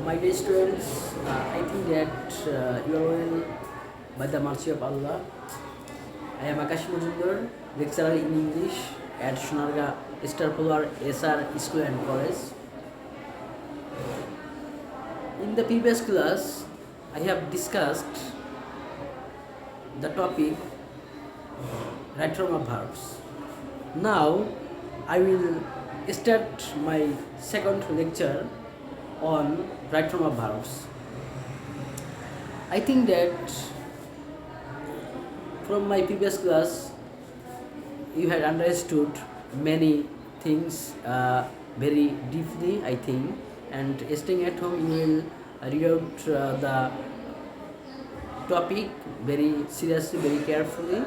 My dear students, I think that you are well by the mercy of Allah. I am Akash Majumdar, lecturer in English at Sonarga Star Polar SR School and College. In the previous class, I have discussed the topic right from of verbs. Now, I will start my second lecture on right from of verbs. I think that from my previous class, you had understood many things very deeply, I think, and staying at home, you will read out the topic very seriously, very carefully.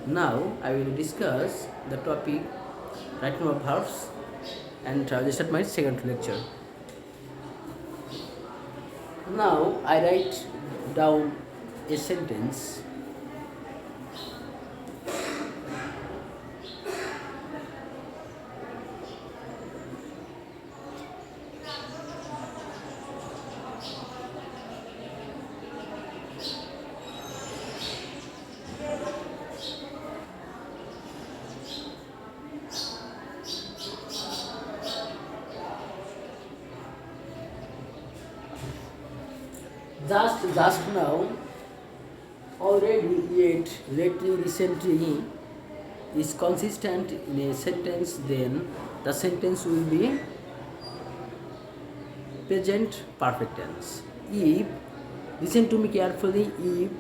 Now, I will discuss the topic right from of verbs, and I will start my second lecture. Now, I write down a sentence. Just now, already, yet, lately, recently is consistent in a sentence, then the sentence will be present perfect tense. If, listen to me carefully, if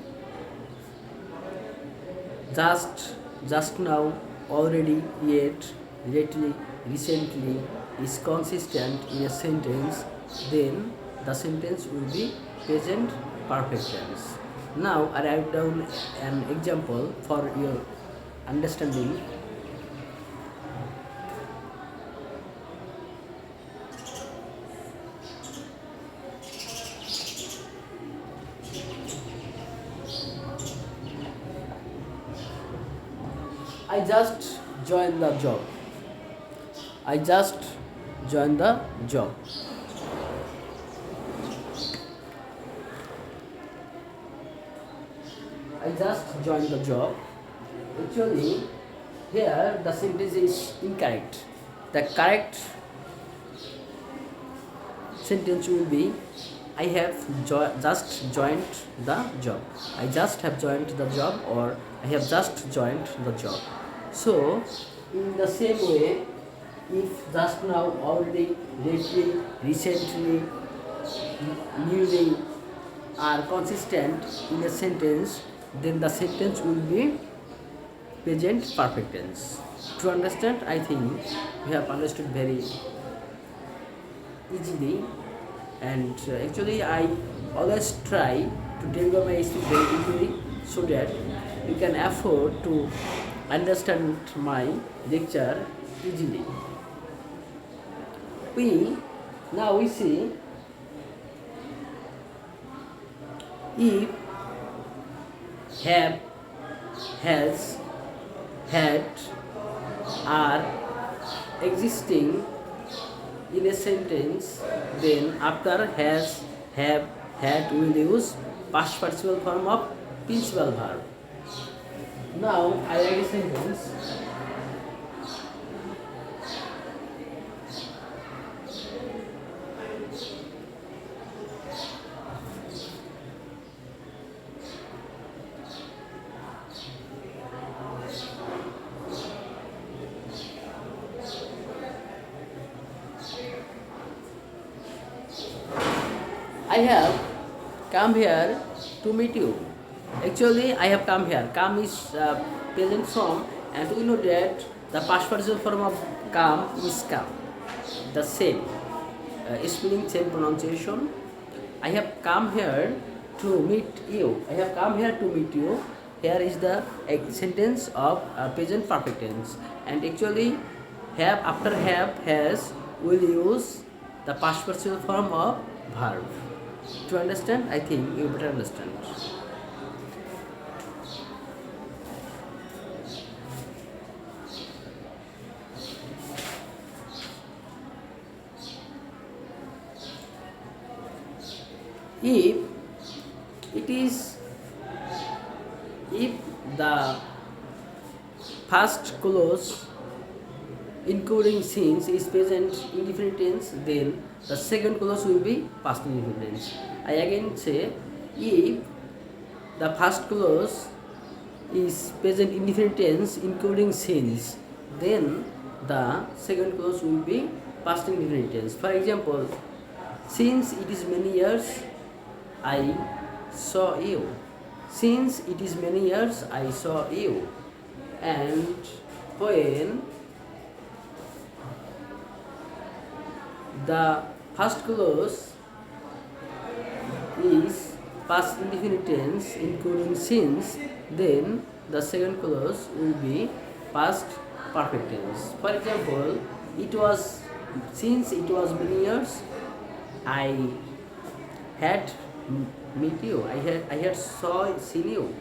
just now, already, yet, lately, recently is consistent in a sentence, then the sentence will be present perfect tense. Now I write down an example for your understanding. I just joined the job. I just joined the job. I just joined the job. Actually, here the sentence is incorrect. The correct sentence will be I have just joined the job. I just have joined the job, or I have just joined the job. So, in the same way, if just now, already, lately, recently, newly are consistent in a sentence, then the sentence will be present perfect tense. To understand, I think we have understood very easily, and actually I always try to deliver my speech very easily so that you can afford to understand my lecture easily. Now we see if, have, has, had are existing in a sentence, then after has, have, had we will use past participle form of principal verb. Now I write a sentence. I have come here to meet you. Actually, I have come here. Come is present form, and we know that the past participle form of come is come. The same spelling, same pronunciation. I have come here to meet you. I have come here to meet you. Here is the sentence of present perfect tense, and actually, have after have has will use the past participle form of verb. To understand, I think you better understand. If it is if the first clause including since is present indefinite tense, then the second clause will be past indefinite tense. I again say, if the first clause is present indefinite tense including since, then the second clause will be past indefinite tense. For example, since it is many years I saw you. Since it is many years I saw you. And when the first clause is past indefinite tense including since, then the second clause will be past perfect tense. For example, it was since it was many years I had meet you. I had seen you.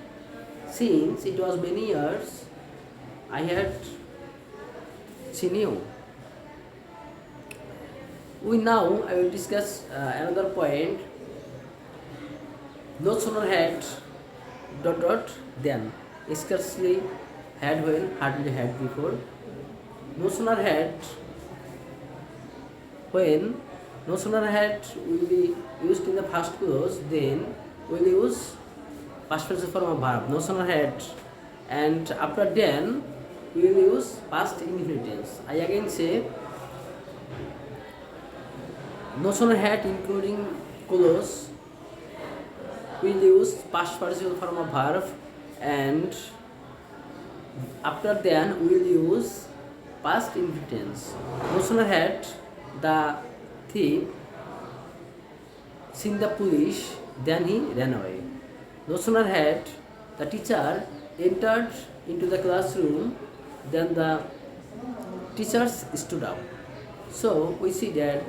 Since it was many years I had seen you. Now I will discuss another point. No sooner had dot dot than, scarcely had when, hardly had before. No sooner had when, no sooner had will be used in the first clause, then we will use past participle form of verb. No sooner had, and after then we will use past indefinite tense. I again say, no sooner had including clause we will use past participle form of verb, and after then we will use past indefinite tense. No sooner had the thief seen the police than he ran away. No sooner had the teacher entered into the classroom than the teachers stood up. So we see that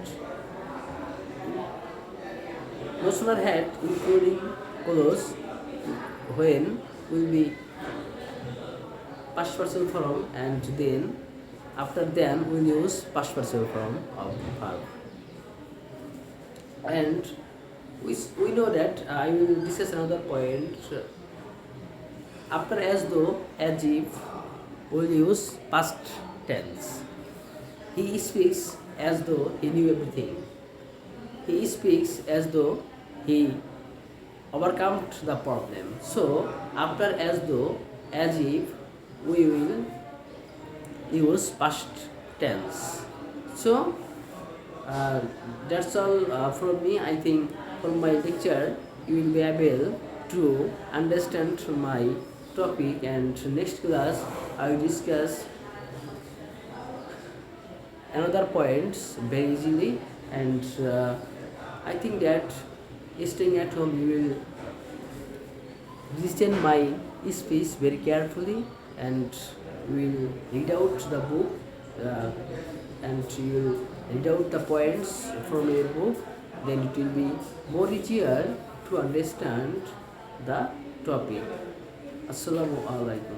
no sooner had including clause when will be past participle form, and then after then we will use past participle form of verb. And we know that I will discuss another point. After as though, as if, we will use past tense. He speaks as though he knew everything. He speaks as though he overcome the problem. So after as though, as if, we will use past tense. So that's all from me. I think from my lecture you will be able to understand my topic, and next class I will discuss another points very easily, and I think that staying at home you will listen my speech very carefully, and will read out the book, and you will read out the points from your book. Then it will be more easier to understand the topic. Assalamu alaikum.